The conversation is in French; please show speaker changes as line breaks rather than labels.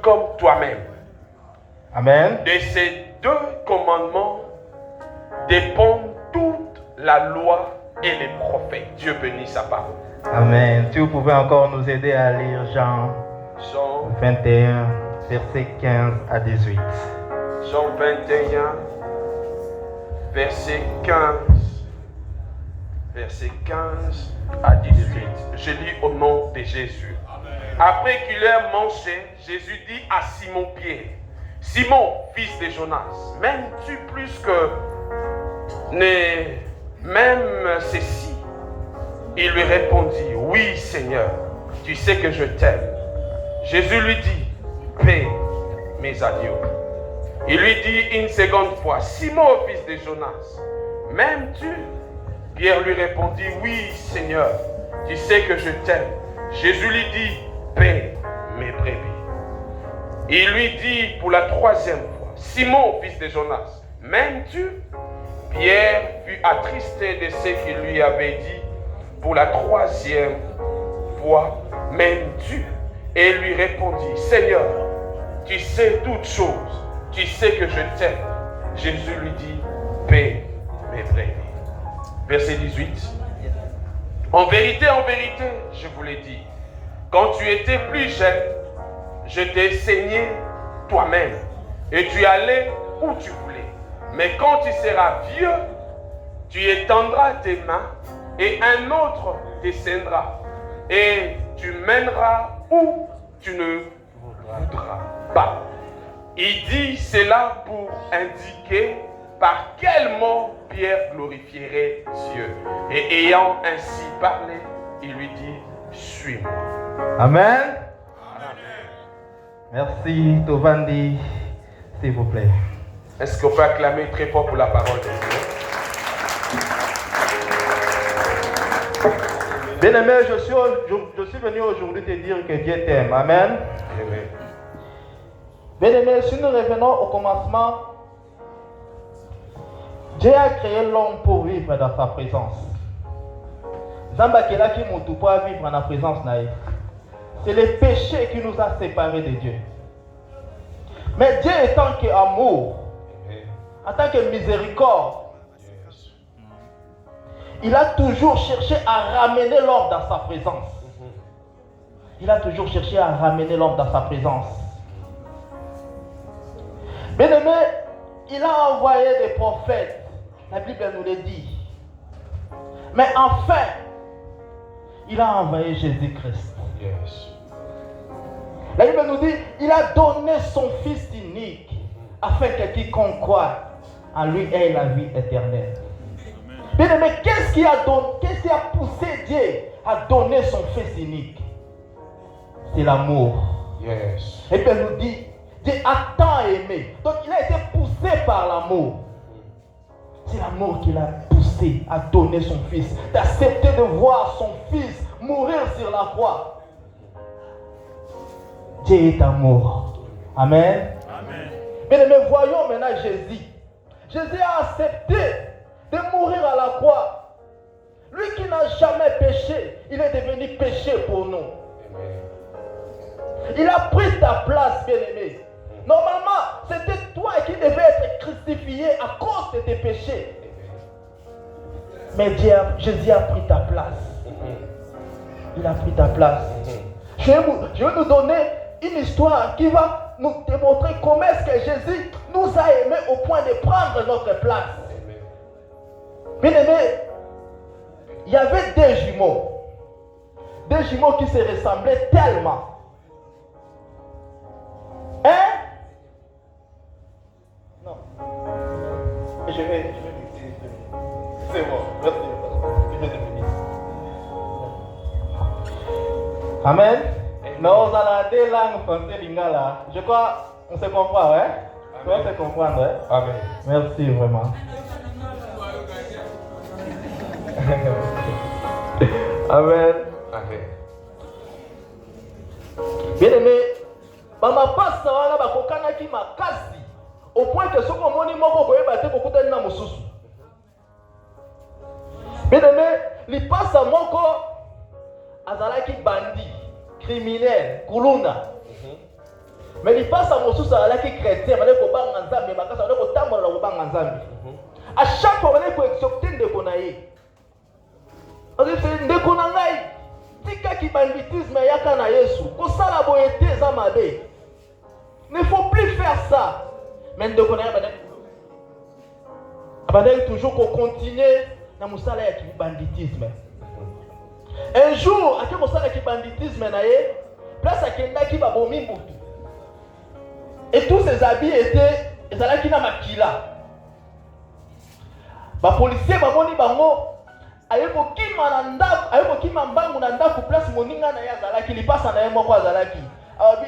comme toi-même.
Amen.
De ces deux commandements dépendent toute la loi et les prophètes. Dieu bénit sa parole.
Amen. Si vous pouvez encore nous aider à lire Jean 21, verset 15 à 18.
Jean 21, verset 15. Verset 15 à 18. Je lis au nom de Jésus. Après qu'il ait mangé, Jésus dit à Simon-Pierre, Simon, fils de Jonas, m'aimes-tu plus que même ceci? Il lui répondit, oui Seigneur, tu sais que je t'aime. Jésus lui dit, paie mes agneaux. Il lui dit une seconde fois, Simon, fils de Jonas, m'aimes-tu? Pierre lui répondit, oui Seigneur, tu sais que je t'aime. Jésus lui dit, paie mes brebis. Il lui dit pour la troisième fois, Simon, fils de Jonas, m'aimes-tu? Pierre fut attristé de ce qu'il lui avait dit pour la troisième fois, m'aimes-tu? Et lui répondit, Seigneur, tu sais toutes choses, tu sais que je t'aime. Jésus lui dit, paie mes brebis. Verset 18. En vérité, je vous l'ai dit, quand tu étais plus jeune, je t'ai saigné toi-même et tu allais où tu voulais. Mais quand tu seras vieux, tu étendras tes mains et un autre descendra et tu mèneras où tu ne voudras pas. Il dit cela pour indiquer par quel mot Pierre glorifierait Dieu. Et ayant ainsi parlé, il lui dit, suis-moi.
Amen. Merci, Tovandi, s'il vous plaît.
Est-ce qu'on peut acclamer très fort pour la parole de Dieu?
Bien-aimé, je suis venu aujourd'hui te dire que Dieu t'aime. Amen.
Amen.
Bien-aimé, si nous revenons au commencement, Dieu a créé l'homme pour vivre dans sa présence. Zambakela qui m'a tout pour vivre dans la présence naïve. C'est le péché qui nous a séparés de Dieu. Mais Dieu en tant qu'amour, en tant que miséricorde, il a toujours cherché à ramener l'homme dans sa présence. Il a toujours cherché à ramener l'homme dans sa présence. Bien aimé, il a envoyé des prophètes. La Bible nous le dit. Mais enfin, il a envoyé Jésus-Christ.
Yes.
La Bible nous dit, il a donné son Fils unique afin que quiconque croit en lui ait la vie éternelle. Bien aimé, qu'est-ce qui a poussé Dieu à donner son Fils unique? C'est l'amour.
Yes.
Et puis nous dit, Dieu a tant aimé. Donc il a été poussé par l'amour. C'est l'amour qui l'a poussé à donner son Fils, d'accepter de voir son Fils mourir sur la croix. Dieu est amour. Amen.
Amen.
Bien aimé, voyons maintenant Jésus. Jésus a accepté de mourir à la croix. Lui qui n'a jamais péché, il est devenu péché pour nous.
Amen.
Il a pris ta place, bien-aimé. Normalement, c'était toi qui devais être crucifié à cause de tes péchés. Mais Jésus a pris ta place. Il a pris ta place. Je vais nous donner une histoire qui va nous démontrer comment est-ce que Jésus nous a aimés au point de prendre notre place. Bien-aimé, il y avait deux jumeaux. Deux jumeaux qui se ressemblaient tellement. Hein? Non. Je vais c'est bon. Merci. Je vais te bénir. Amen. Mais on a deux langues françaises lingala. Je crois on se comprend, hein? On se comprendre, hein?
Amen.
Merci vraiment. Amen.
Amen.
Bien aimé, maman passe wana bakokana ki makasi au point que soko moni moko boyeba te kokutani na mosusu. Bien aimé, li passe moko azalaki bandi, criminel, kuluna. Mais il passe à mon sous à la qui chrétien, il faut bang ensemble, mais il faut tambour la bang ensemble. À chaque fois, il faut exopter de konaï. On dit c'est de konangai. Tika qui banditisme ya kana Yesu. Ko sala boyete za mabe. Ne faut plus faire ça. Mais de konaï abandonne toujours qu'on continue dans musala ya banditisme. Un jour, à quel musala qui banditisme na ye, place à kenda qui va bomi mbutu. Et tous ces habits étaient ezalaki na makila. Ba policier ba moni bango ayeko kima na ndako, ayeko kima mbangu na ndako place moninga na ya zalaki lipasa na ye moko azalaki. Awabi